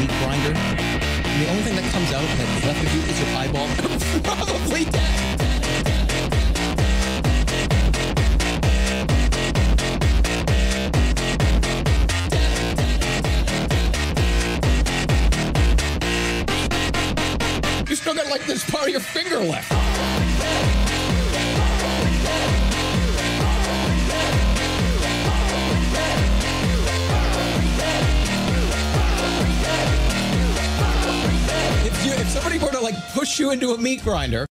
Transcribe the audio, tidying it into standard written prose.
meat grinder, and the only thing that comes out that's left of you is your eyeball, probably dead. You still got like this part of your finger left. If somebody were to like push you into a meat grinder